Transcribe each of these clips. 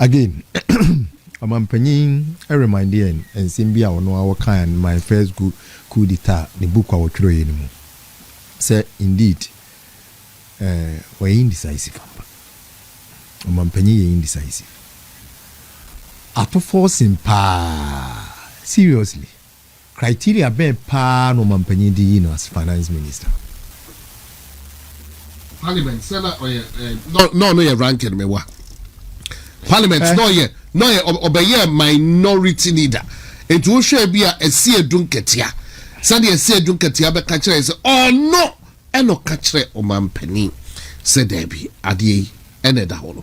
Again, I'm penning a reminder and Simbia or no our kind my first good coup d'etat, the book our trade anymore. Say indeed, we're indecisive. I'm penny indecisive. After forcing seriously. Criteria be pa no man penny di as finance minister. Parliament say no your ranking me wa. Parliament no obey minority leader. It will share be a see edun ketia. Send a see edun ketia be catch say oh no e no catch o man penny. Say there be adie ene da holo.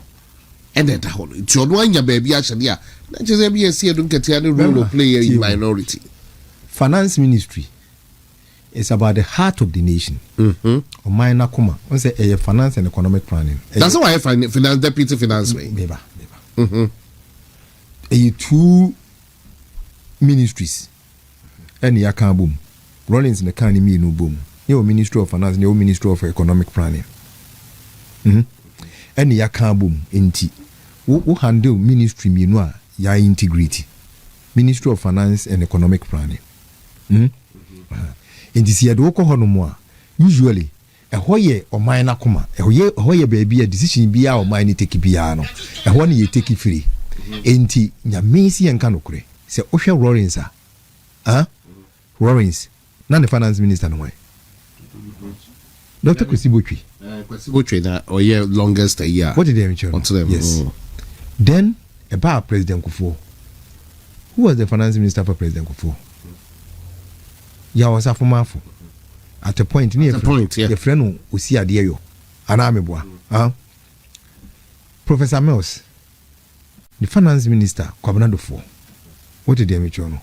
Ene da holo. It no anya baby actually a. Na just be a see edun ketia no role of play in minority. Finance ministry is about the heart of the nation. Or minor comma. One say a finance and economic planning. That's why I find finance deputy finance way. Beba. A two ministries. And ya can boom. Rollins in the can me no boom. Your Ministry of Finance, your Ministry of Economic Planning. And ya can boom inti. Who handle ministry me no ya integrity. Ministry of Finance and Economic Planning. In this year, usually a hoye or minor comma, a hoye baby a decision be our mind take piano, and one ye take it free. Ain't he Yamisi and Canocre? Say Osha Rollins, Rollins, none the finance minister no way. Dr. Kwesibuchi. Kwesibuchi or year longest a year. What did they mention? Yes. Then about President Kufuor. Who was the finance minister for President Kufuor? Ya was afumafo. At a point near the friend who see a dear Anameboa. Professor Mills, the finance minister, Covenant 4. What did they mention?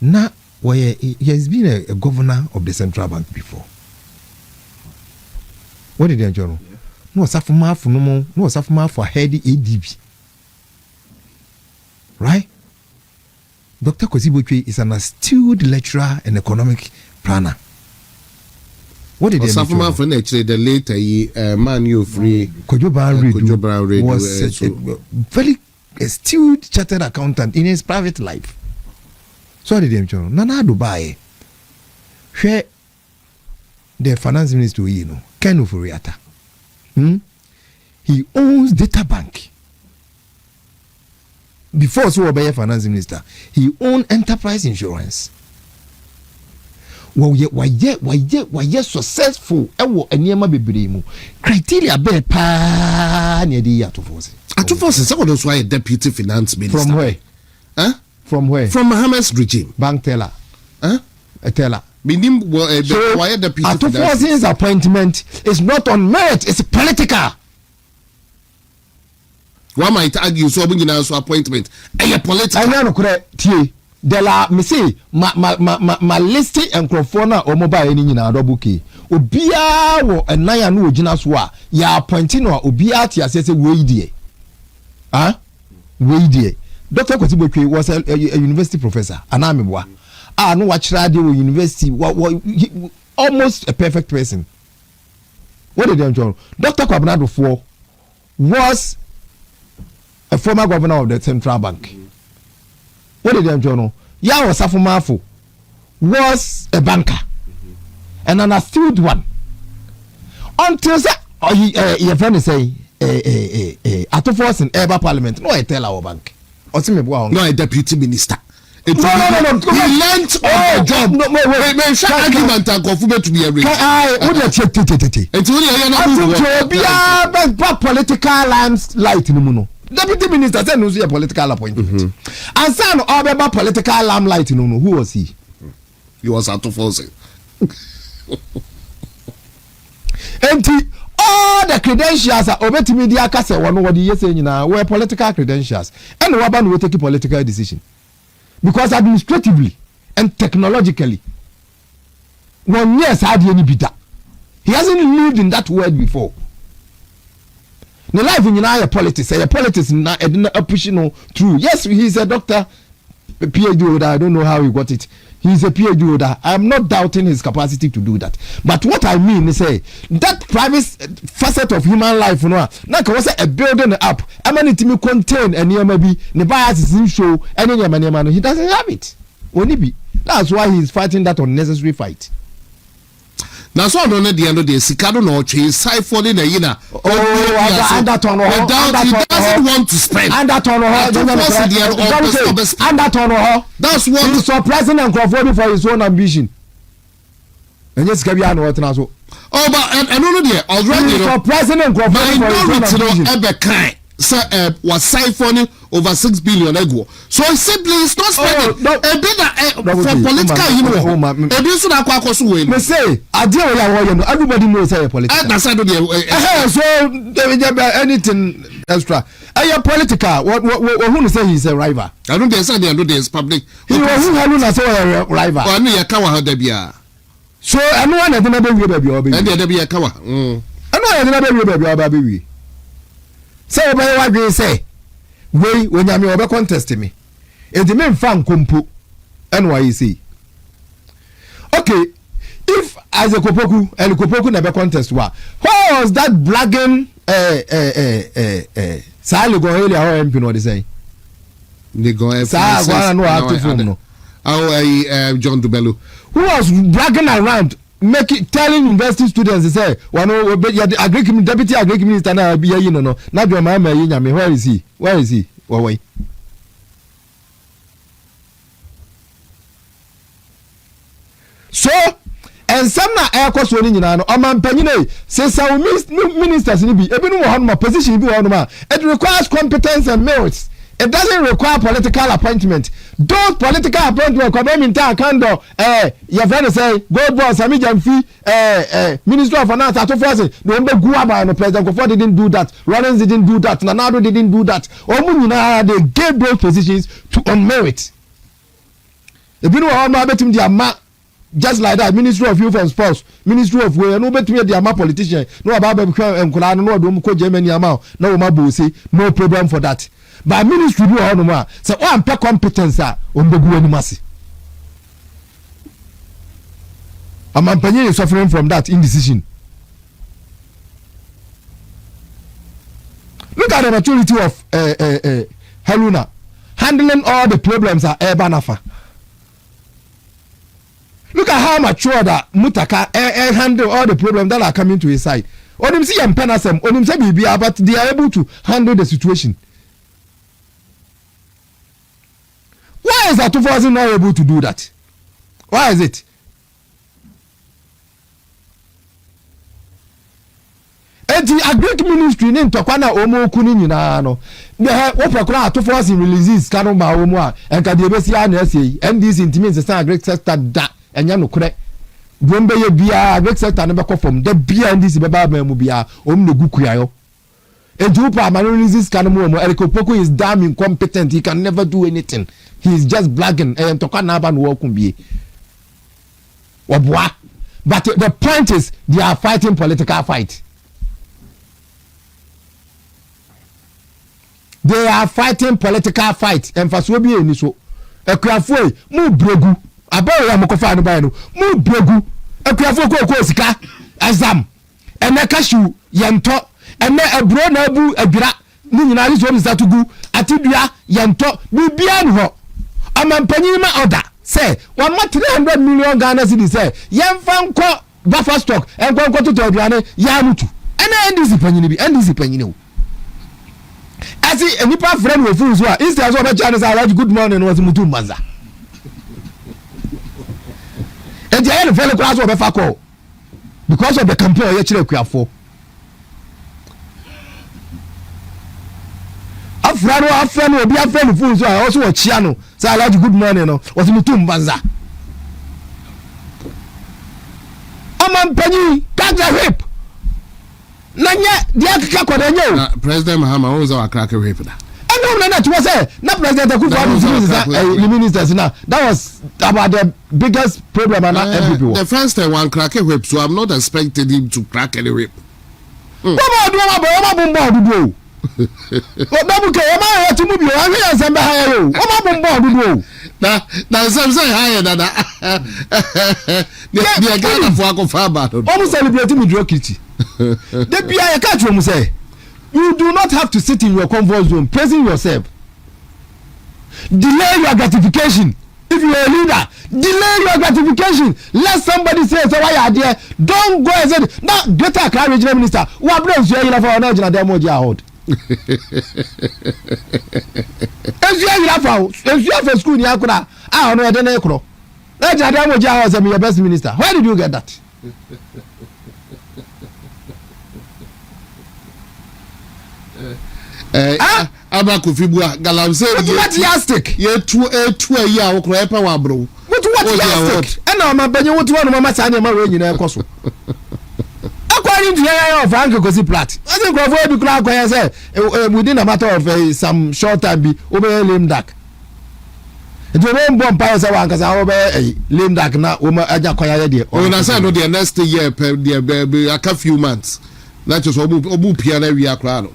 Now, where he has been a governor of the central bank before. What did they mention? No Safumafo no more, no Safumafo heady ADB. Right? Dr. Kwesibuchi is an astute lecturer and economic planner. What did they do? The later man you free Kojo was a very astute chartered accountant in his private life. So what did they do? Nana Dubai. Where the finance minister, Ken Ufuriata. He owns Data Bank. Before so obey finance minister, he owned enterprise insurance. Well, why successful? Ewo bebree mu. Criteria be pa near the Atoforce. Atoforce, someone else why a deputy finance minister. From where? From where? From Mahama's regime. Bank teller. A teller. Minim why deputy Atoforce's appointment is not on merit, it's political. One might argue so when you appointment a political. I know correct. De la me say ma listing and crofona or mobile any na double key. Obia wo enaya no ogina so a ya appointing no obia ti asese we die. We die. Dr. Kwesibuchi was a university professor. Anameboa. No wachira de university almost a perfect person. What did they do? Dr. Kwabnado 4 was a former governor of the central bank. What did they do? Yawo Safumafo was a banker and an astute one. Until your friend say Atoforce in Eba Parliament, no I tell our bank. No a deputy minister. No. He learned on the job. No, argument and confirmed to be a rich. Political limelight in the mono. Deputy minister said no see a political appointment. And son of political limelight in the who was he? He was Atoforce. Empty all the credentials are Obeti Media Kase one what you saying now were political credentials. And Waban will take a political decision. Because administratively and technologically, 1 year had any bitter. He hasn't lived in that world before. The life in United politics, pushing through. Yes, he's a doctor, PhD holder. I don't know how he got it. He's a PhD holder. I'm not doubting his capacity to do that. But what I mean is that private facet of human life, now was a building up. I mean, it may contain any maybe the bias in show any man. He doesn't have it. Only be. That's why he's fighting that unnecessary fight. Now, so on the end of the Sikado no change side for the Yina. And that on he doesn't want to spend. And that on that's what he's surprising and conforming for his own ambition. And yes, Gabian what now so. Oh, but I don't know there already. Surprising and conforming for his own ambition. Ever kind. Was siphoning over 6 billion ego. So simply it's not spending a bit for political, you know. A bit so that Quacosu will say, I deal with everybody knows how political. So anything extra. Are political? What who say he's a rival? I don't say they do this public. He was who has a rival. I know Yakawa Debia. So I know one of the baby. And the Debia Kawa. I know another baby. So what do you say? We when you are contesting me. It's the main fan kumpu NYC. Okay, if as a Kopoku and Kopoku never contest what was that blagging Sally go earlier or MP no they say? They go no John Dubello. Who was bragging around telling university students they say one deputy agriculture minister na be here no na do ma me where is he why so and some na air course woni nyina no omampanyine say some ministers ni bi ebinu wo hono position bi wo hono ma it requires competence and merits. It doesn't require political appointment. Those political appointments come in town kando your friend say go boss Sami Jamfi Minister of Finance at first no mbe guaba no President Kofo didn't do that. Rollins didn't do that. Nanado didn't do that. Omu nyina they gave those positions to on merit. Ebinu wa ma betim dia ma just like that Ministry of Youth and Sports, Ministry of Way no betim dia ma politician no aba be nkula no do ko Germany ama no ma bo say no problem for that. By ministry do all no more. So one per competence on the good animasi. A man is suffering from that indecision. Look at the maturity of Haruna handling all the problems at Banafa. Look at how mature that Mutaka handle all the problems that are coming to his side. On him see and penasem, on him say BBA, but they are able to handle the situation. Why is that 2000 not able to do that? Why is it? Eti agric ministry ni ntokwana omo kuni nyina no. The opekura 2000 releases kanu ma omo a enka de besi a na ese NDC intimi se agric sector da enya no kure. Bombe ye bia agric sector no be ko from the bia NDC be ba ma mu bia omo ne gukuayo. Ejupa releases kanu mo omo Eriko Poku is damn incompetent. He can never do anything. He is just blagging. But the point is, they are fighting political fight. They are fighting political fight. And for so be any so, a crafty mu bregu. A boy am kofa no buy no mu bregu. A crafty ko sika exam. And a cashew yanto. And a bro na bu adura. Ni nyina yi so bisa tugu atidua yanto bibia no ho. Amampanyima order say 100 million Ghana cedis say yemfa nko buffer stock enko to aduane ya mutu ena NDC panyini bi NDC panyini o asi enipa friend we fun so a instead so be chance say good morning was mutu manza e dey any fele class we fa call because of the campaign ye kire kuafo afrano obi afrano fun so a also wo chia no say allow good morning no was mutu mbanza amampanyi kaja whip nanya dia kaka kodanyo President Mahama was our cracker whip da no na to say na President Akufo-Addo the ministers now that was about the biggest problem and every the first one cracker whip so I'm not expecting him to crack any whip na some say higher than that. They got for Akofaba. Almost celebrating mediocrity. The PI catch you say. You do not have to sit in your comfort zone praising yourself. Delay your gratification. If you are a leader, delay your gratification. Let somebody say, so why are there? Don't go and say, now, Greater Accra Regional Minister, what brings you here for an original demo? If you have a school in Yakura, I don't know, I don't know. That's your best minister. Where did you get that? Abakufibua galamse what yastic ye two a year okra epa wa bro what yastic and now my benye what one mama say na we nyina ekoso according to your Frank Kosi Plat I think of we be kula akwa say within a matter of some short time be obey lame duck it will bomb power say wan kasa obey lame duck na o ma aja kwaya de o na say no the next year per be a few months that is obu pia na wi akra no.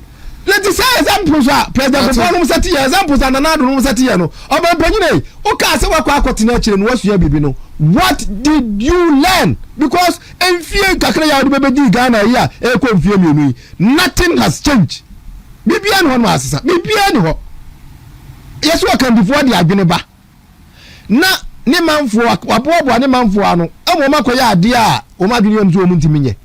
Let's say examples are President Bono Sati examples and another room Satiano. Oba Benine, Oka se wakwa akotina chire no wasu bibi no. What did you learn? Because enfie kakra ya do bebe di Ghana here e ko enfie mienu. Nothing has changed. Bibia no no asesa. Bibia ni ho. Yesu aka before the adwene ba. Na ne manfo wabobo ne manfo ano. Emo makoya ade a o madwene yam so o muntimi nye.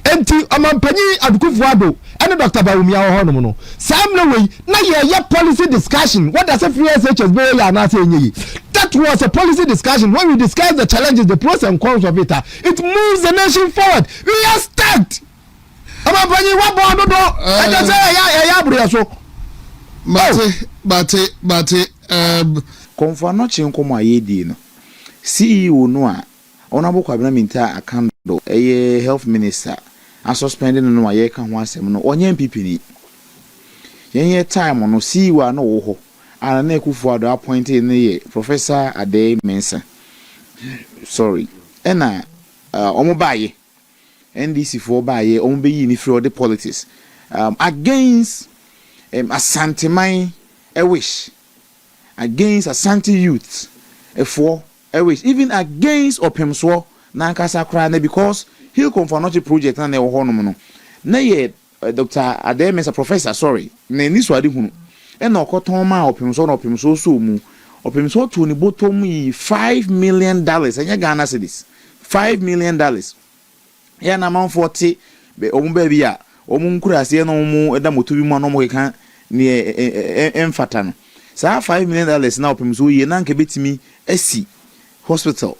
Enti amampanyi adukufu ado ene Dr. Bawumia ho hono no sam no wey na ye policy discussion what does FSHS be ya na say enyi that was a policy discussion when we discuss the challenges the pros and cons of it moves the nation forward we are stuck amampanyi wa bo do e say ya abure so but konfa no chinkomo ayedi no CEO no a Honorable Kwabena Minta Akando, a health minister, and suspending no way can once no onye MPP ni. Yenye time no see wa no ho. And na Kufu ado appointed ne Professor Ade Mensa. Sorry. Ena omo baye. NDC for baye omo be ni free the politics. Against Ashanti man a wish. Against Ashanti youth for wish even against opemso na nkasa kra na because he'll confirm not project na e wo honom no na ye Dr. Ademesa professor sorry na ni so ade hunu e na okoton ma opemso so mu opemso to ni bottom yi $5 million enya Ghana cedis $5 million ya na man 40 be omu ba bi a omu nkura ase na omu eda moto bi mu na omu keka ni emfata no sa $5 million na opemso yi na nke betimi asi hospital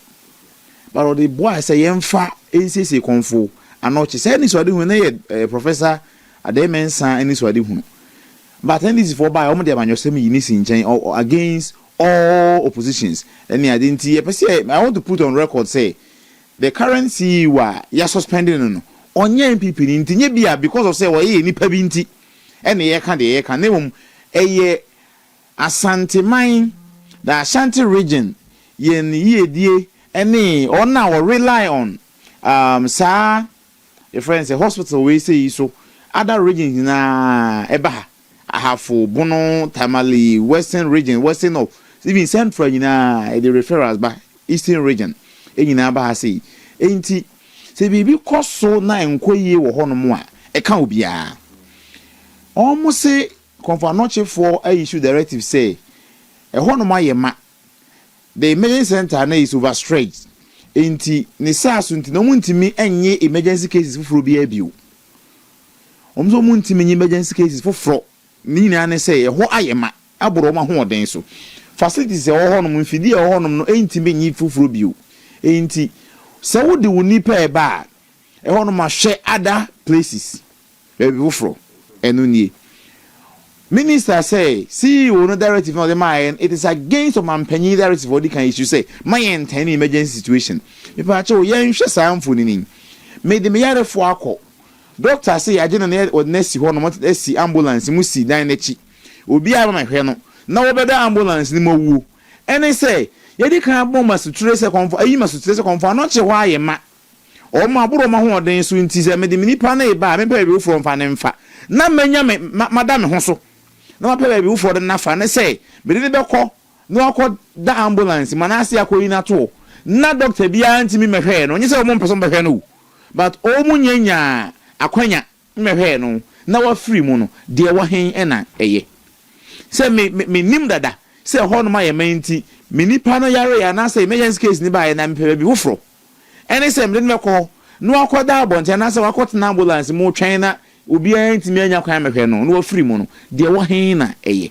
but the boy say yemfa NCC konfo anoche say ni so ade hu na ye Professor Ademensa ani so ade hu but then this for by omo de amanyosem yi ni sinchen against all oppositions any identity I want to put on record say the current CEO ya suspending no onye MPP ni ntinye bia because of say we nipa bi nti ene ye ka de ye ka nemum eye Asante man the Ashanti region yen yedie any on now rely on sir your friends say hospital we say so other regions na eba I have for Bono Tamale western region western of even central na the referrals by eastern region enyina ba say enti say bibi koso na enkoye wo hono mo a e ka obia almost say confirmation for a issue directive say e hono ma ye ma the emergency center na is overstretched enti ne saso enti no muntimi enye emergency cases fufuro bi abio omzo muntimi enye emergency cases fufuro ni na ne say ho ayema aboro ma ho oden so facilities e ho no mfidi e ho no entimi enye fufuro bio enti se wo de woni pa e ba e ho no ma hwe other places e bi fufuro enu nie Minister say, see, no directive for the mine. It is against a man penny directive for the can issue say, my any emergency situation. If I show young sound for the made the mayor for a call. Doctor say, I didn't or Nessie one what SC ambulance, Musi, Dinechi. Will be out of my hair. No better ambulance, no more. And they say, Yadi can bomb us to trace a comfort, you must trace a comfort, not your why, ma. Or my brother, my one day soon tease made the mini pane by me pay from Fanemfa. Na menya madame Hosso. No pay for the nafa ne say me de be ko no akọ da ambulance manase akọ ina to na doctor bia ntimi mehwe no nyese omo person behwe no but omu nyanya akwanya mehwe no na wa free mu no de wa hen ena eye se me nim dada se ho no ma ye menti me nipa no yare ya na se emergency case ni ba ye na mpe bi wofro ene se me ko no akọ da abonte na se wakọ na ambulance mu twen na obi ntimi anya kwan mehwe no na wa free mu no de wa hen na eye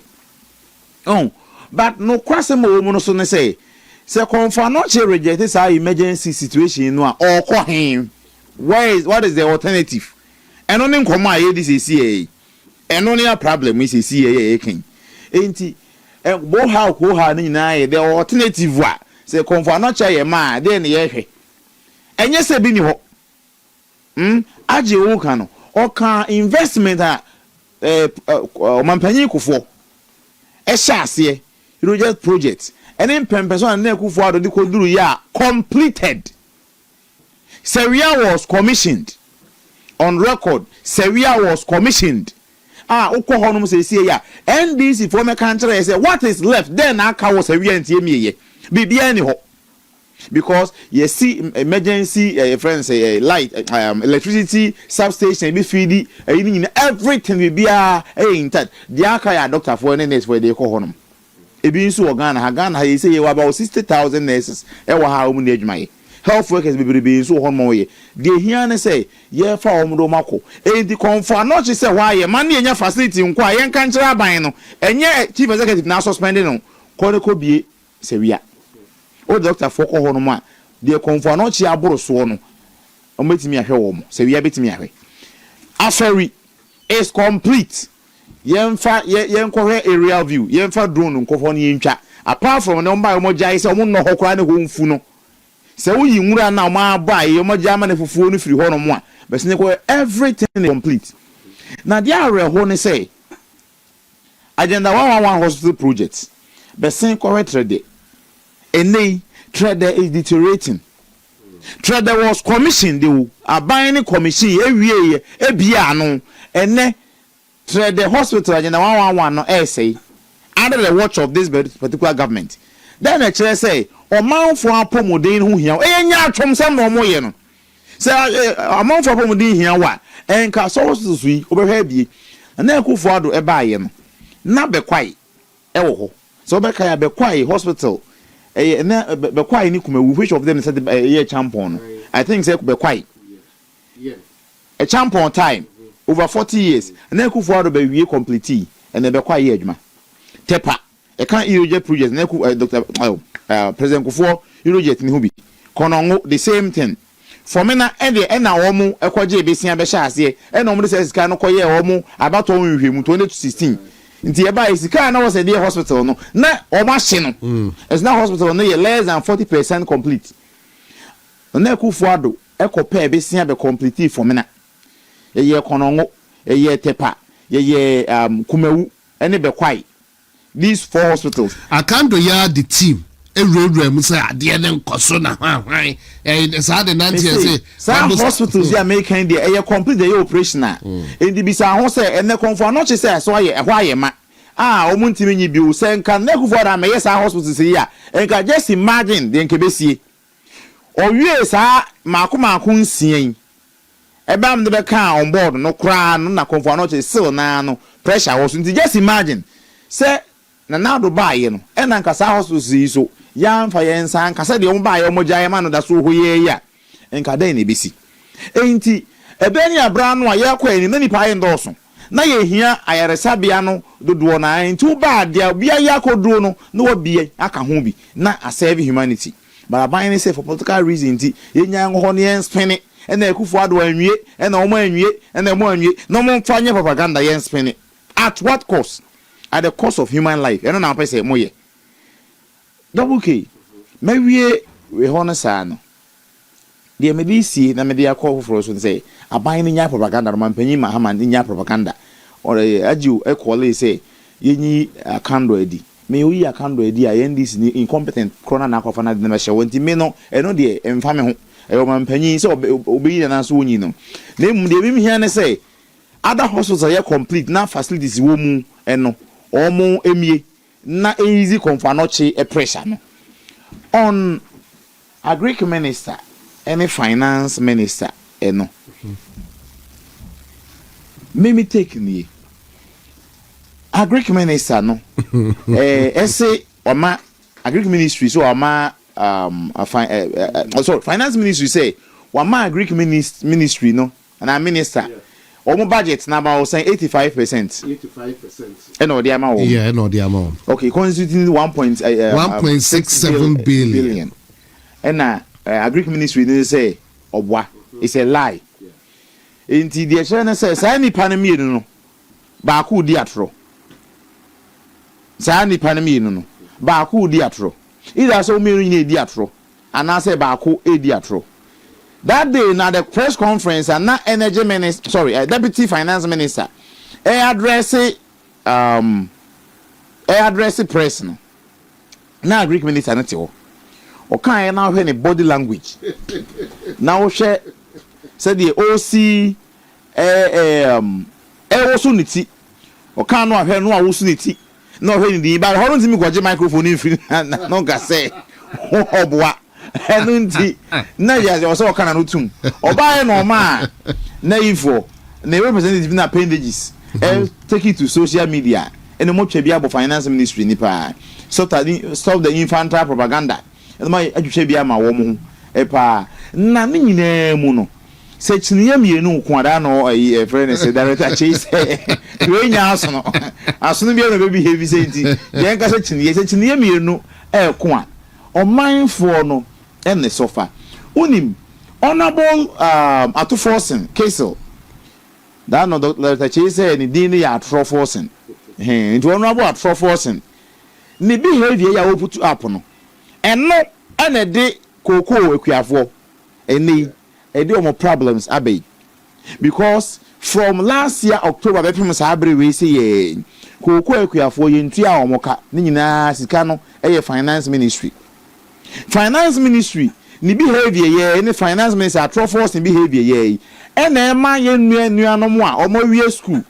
oh but no kwase mo mu no so ne say confirm not reject this emergency situation no or call him what is the alternative and only come here this is CA and only a problem is CA king enti bo how ni na the alternative wa say confirm not ye ma then ye hwe enye se bi ni ho age wo kan no o kan investment a mampanyi kufo e sha ase project and in person na kufu ado di koduru ya completed. Seria was commissioned on record. Seria was commissioned. Ukọ honum say ya NDC for me country say what is left then aka was Seria ntie me bibia ni ho because you see emergency friends say light electricity substation be feed everything bibia intact the aka ya doctor for nurse for dey call honum ebi nso Ghana ha say about 60,000 nurses e wa ha omu na adwuma health workers be nso ho mo ye de hia ne say ye fa omu do mako enti konfa no che say why man na enya facility nko a yen kan kire aban no enye chief executive na suspending no ko bie sewia o doctor for ko ho no ma de konfa no che aboro so no o metimi ahwe wo mo sewia betimi ahwe aferi is complete yemfa yenkɔhwɛ aerial view yemfa drone nkɔfɔ ne yentwa apart from no mba mo jai se mo no hokora ne ho mfu no se wo yi nwura na mo aba ye mo jama ne fufuo no firi ho no mo a bɛsene ko everything is complete na dia areho ne say agenda 111 hospital project bɛsene ko trade enei trade is deteriorating trade was commissioned the aban ne commission ewie ebia no ene the hospital agenda 111 no say under the watch of this particular government then a chair say o man for apomodin hu hia enya atwom sam no mo ye no say a man for apomodin hia wa enka so hospital yi obehwa bie na ekufo ado e ba ye no na bekwai e wo ho so be kai bekwai hospital na bekwai ni kumawu which of them said ye champion I think say bekwai yeah a champion time over 40 years na ekufu ado be wie complete and be kwa ye adwuma tepa e kan irrigate project na Dr. President Kufuor irrigate ni hu bi konongo the same thing for me na e de na wo mu ekwaje besia be sha ase e na wo mu de sika no koye wo mu abato nhwehwemu 2016 nti e ba sika na wo se de hospital no na o ma hye no it's not hospital no ye less than 40% complete na ekufu ado ekopa besia be complete for me na ye konongo ye tepa ye kumewu ene bekwai these 4 hospitals akando ya the team ewurawura mu say ade ne nkoso na hwan say the 90 say hospitals ya make kind dey complete the operational and the bisa ho say ene konfo no che say so ye ho aye ma omuntimi nyi bi o say nka na kufu da me yes hospitals ya enka just imagine the nkebesie owie sa maako nsien ebam de be kan on board no kra no na konfo no che still na no pressure was just imagine say na do baye no e na nka sa hospitals yi so ya mfa ye nsa nka say de om baye om gyae ma no da so ho ye ya nka dan na besi enti ebe ni abra no a ye kwa ni na nipa ye ndoso na ye hia ayaresabia no dodo na enti ba dia bia ya koduro no na wa bie aka ho bi na a serve humanity but aban ni say for political reason ti ye nya ho ne en spene ena ekufu ado anwie ena omo anwie ena mo anwie no mo mfanye propaganda yen spene at what cost? At the cost of human life ena na pese mo ye double k mewie we hono sa no de medisi na media call for so say aban ni nya propaganda man panyi Mahama ni nya propaganda or ajiu e call say yenyi akando edi me oyi akando edi a yendis ni incompetent krona na akofa na de na hye wonti me no eno de emfa me ho eyo mampanyi se obeyi na so onyi no na emu de bi hia ne say other hospitals are complete na facilities wo mu eno omo emie na easy konfanoche e pressure no on agric minister any finance minister no me take ni agric minister no say oma agric ministry so oma finance ministry say wama agric ministry no and our minister omo budget na about saying 85%. No the amount. Yeah, no the amount. Okay, constituting 1.67 billion. And agric ministry they say obwa it's a lie. Inti the channel says say ni panemi no ba ku di atro. Say ni panemi no ba ku di atro. Either so me ni di atro and I say ba ku e di atro. That day, now the press conference and not energy minister, deputy finance minister, address press no. Now Greek minister not you. Okay, now any body language. Now share said the OC osuniti. Okay, no have no osuniti. No when the but how don't me go microphone in free no ga say oh boy. Enunti na ya so kana no tum oba no ma na info na representative na appendages take it to social media and mo twa bia bo finance ministry ni pa stop the infantile propaganda and my atwa bia ma wo mo pa na ne nyina mu no se chiniye mienu ko ada no friend say director chase we nya aso no bia no be behave say nti yen ka se chiniye mienu ko a o mindful no and the sofa unim honorable atu forcing Castle that no Dr. Chase ni din ya atro forcing into honorable atro forcing ni behavior ya put up no eno ene de koko ekuafo eni edi omo problems abey because from last year October be pem sabre we say ye koko ekuafo ye ntua omoka ni nyina sika no finance ministry ni behavior ye any finance minister atro force ni behavior ye ena ema ye nuanom a omo wie school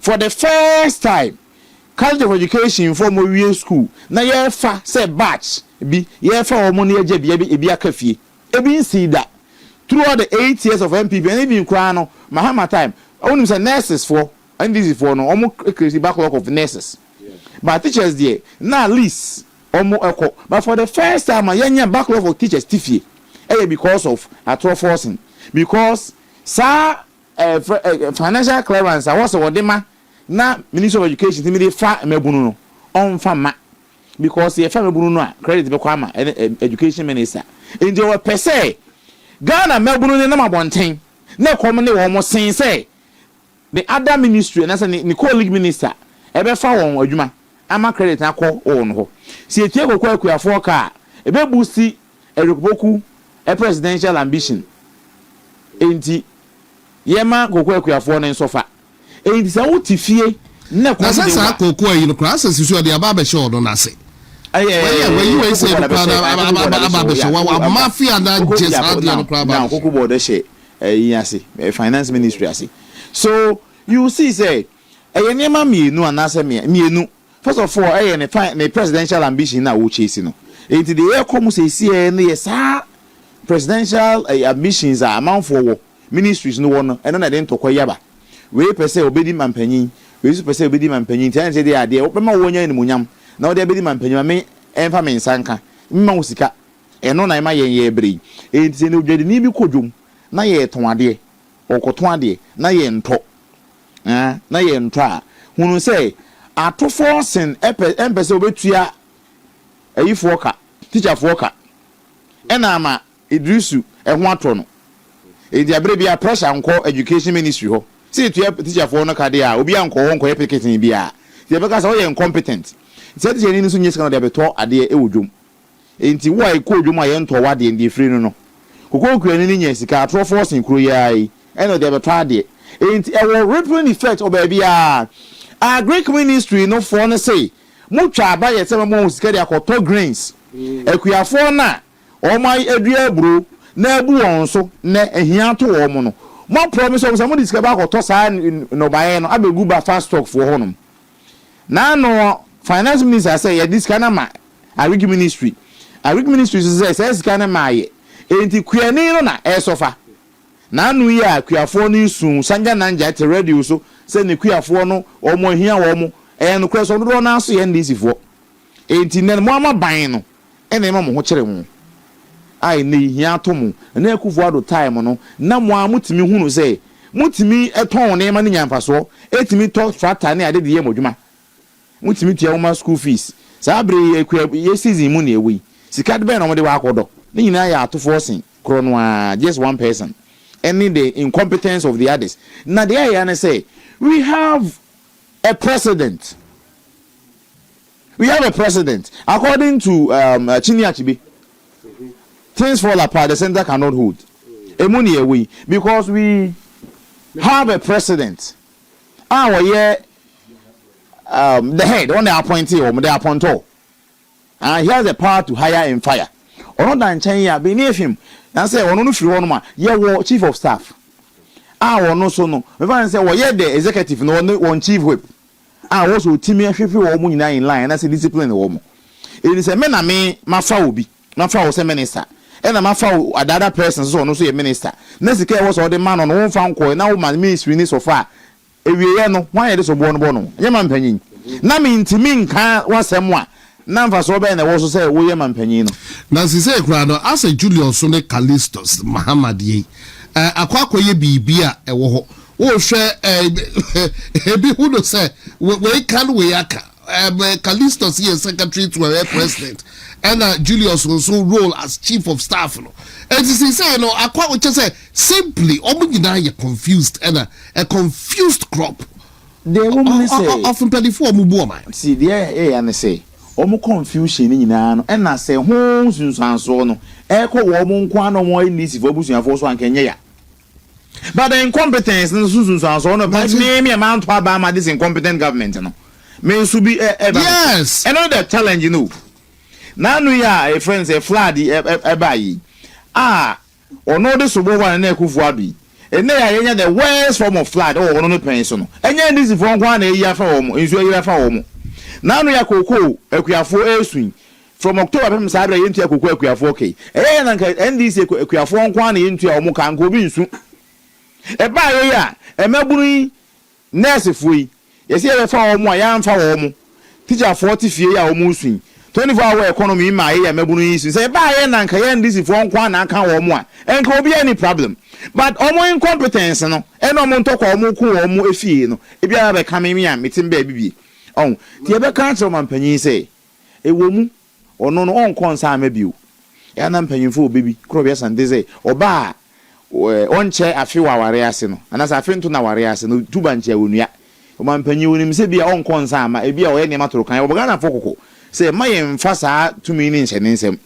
for the first time college of education for omo wie school na ye fa say batch bi ye fa omo na ye bia bi akafie ebi nsi da throughout the 8 years of MPP and even kra no Mahama time onim say nurses for and this is for no omo crazy backlog of nurses but teachers there na list but for the first time I backlog of teachers tifie because of atro forcing because financial clearance I was odema na Ministry of Education timi fa mebunu no on fa ma because ye fa mebunu no a credit be kwa ma education minister in the per se Ghana mebunu ne na mabonten na kom ne wo mo sen say the other ministry na say ni colleague minister ebe fa won adwuma ama credit akọ on ho si etie kokọ akuafo ka ebe boosti erikoboku presidential ambition enti yema kokọ akuafo ne nsofa enti sa wotifie na kwa sasa kokọ ayi no class sisu de aba be show no na se we say aba be show wa mafia na just adla no club na kokọ board she yase finance ministry ase so you see say eyenema mienu anase mienu. First of all, the presidential ambition now we chase no. Into the year come say yes, presidential ambitions are amount for ministries no one and then to koyaba. We per se obedi mampanyin, we per se obedi mampanyin. Tell say they are there. Open my wonya ni munyam. Now they obedi mampanyin. Me emfa me nsanka. Mma usika. Eno na ima ye bri. Enti no dwede ni bi kodwom. Na ye ton ade. Okoton ade. Na ye nto. Na ye nto a. Hunu say ato forcing empese obetua ayifo ka teacher fo ka ena ama Idrisu ehwo ato no edi abre bia pressure nko education ministry ho see teacher fo no ka de a obi anko ho nko application bia tie beka say we incompetent tie teacher ni so nyesika no de beto ade ewodwom enti wo ai ko odwom aye nto wade ndi free no kokko kuani ni nyesika ato forcing kuro yai ena de beto ade enti ewo rippling effect obabia a Greek ministry no for no say mutwa abaye se mo sika de akoto grains ekuafo na o mai adua bro na abu won so na ehia to wo mo no mo promise o se mo disika ba akoto sa no bae no abegu ba fast stock for honom na no finance minister say yeah this kind of ma Agric ministry says kind of ma ye enti kuani no na esofa na anu ya kuafo no sun sanja nanja te radio so say ne kuafo no omo hia wo mo no kweso do na so ye ndisi fo enti ne mo amaban no ene ma mo ho kire mu ai ne hia to mu na akufo ado time no na mo amutimi hunu say mutimi eton ne ma ne nyamfaso etimi to tractor ne ade de ye modwuma mutimi tia wo school fees sabre ye season mu ne ewi sika de be na mo de wa akodo ne nyina ya atofo sin krono a just one person any the incompetence of the others na the aya say we have a president according to Chiniachibi. Things fall apart, the center cannot hold emuni ewi because we have a president the head on the appointee or the appointor and he has the power to hire and fire or not than beneath him and say ono firi one ma ye chief of staff ono so no we find say we the executive no one chief whip also timi ahwefe wo mu nyina in line na say discipline wo mu it is a me na me mafa obi mafa wo say minister and mafa other person so no so ye minister na sika wo so the man no won fa nko na wo man ministry ni so far ewiye no wan ye de so bo no ye man panyin na me ntimi nka wasem a na mfa so be na wo so say wo ye man panyin no na si say kura no as a Julius so ne Callistus Muhammad ye akwakoye bibia ewo ho wo hwe ebi hu no say we can we aka Callistus here secretary to a president and Julius also role as chief of staff no and he say no akwa wo say simply omunyina ye confused and a confused crop the woman say often 24 mubu o man see there and say omu confusion ni nyina no and na say ho sunsanso no ekọ wo mu nkwa no mo ni sifo busuafo so ankenye ya. But the incompetence no sunsanso no but me amount to about this incompetent government no me should be yes and the challenge you know now no ya a friend say flood ebayi ono de sobo one na ekufu abi ene ya yenya the worst form of flood ono no penso no enya this for nkwa na eyi afa wo mo nsu eyi afa wo mo now no ya kokoo akuafo esun from October pem sabre yentu ya kokoo akuafo okay na nka NDC akuafo nkwa na yentu ya wo mo kan ko bi nsu ebayi ya emaburu nurse fuyi yesi e fa wo mo ya mfa wo mo teacher 40 fie ya wo mo sun 24-hour economy ma ye mabunu yisu say ba ye na nka ye ndisi fo nkwa na aka wo mo a enka obi any problem but omo incompetence no eno omo ntoko omo ku wo mo efie no ebia be ka me a metim ba bibie on tie be ka tro mampanyin say ewo mu ono no on konsa amabiu ya na mpanyinfo obebi kro bia sande say oba onche afiwa ware ase no anasa afinto na ware ase no tuba nche onua o mampanyin wonim se bia on konsa ama ebia o ye ne matoro kan oboga na fokoko say my mfasa to me in nsem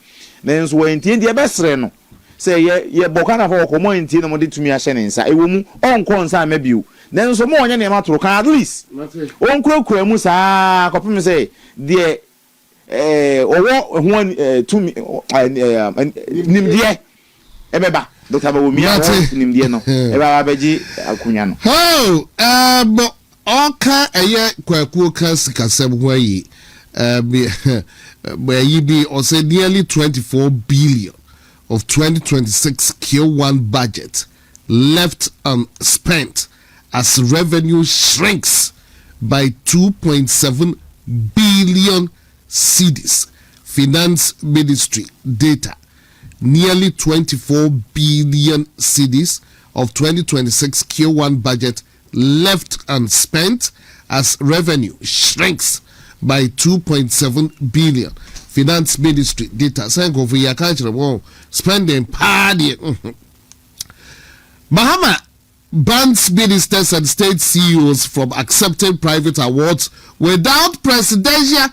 nenso wenti ndi ebesre no say ye bokana for komo enti no mode tumi ahye nensa ewo mu onko nsa mabiu nenso mo onye ne matoro kan at least onkura mu saa kopim say de owo ho tumi nimdie ebeba Dr. Bawumia nimdie no eba baji akunya no oka eye kwakuo ka sikasem ho yi be also nearly 24 billion of 2026 Q1 budget left unspent as revenue shrinks by 2.7 billion cedis. Finance Ministry data. Nearly 24 billion cedis of 2026 Q1 budget left unspent as revenue shrinks by 2.7 billion. Finance Ministry data. Sanko for your country, spending party. Mahama bans ministers and state CEOs from accepting private awards without presidential.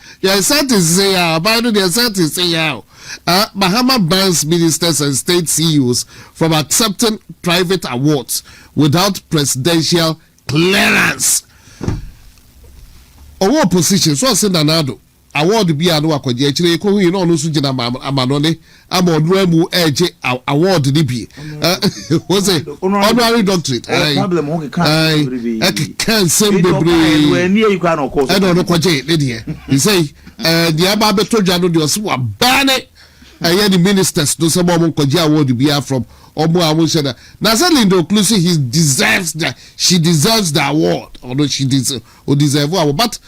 Mahama bans ministers and state CEOs from accepting private awards without presidential clearance. Our opposition, so I said Nanado. award bi anu akwaje akire ko hu no so gina amanone amodro mu eje award ni bi was a honorary doctorate problem ho can same bebre e no kwaje le de he say the aba beto dwano de oso wa bane aye the ministers do some mo kwaje award bi from omo awon said na say Linda Oklusi she deserves the award or she deserve award but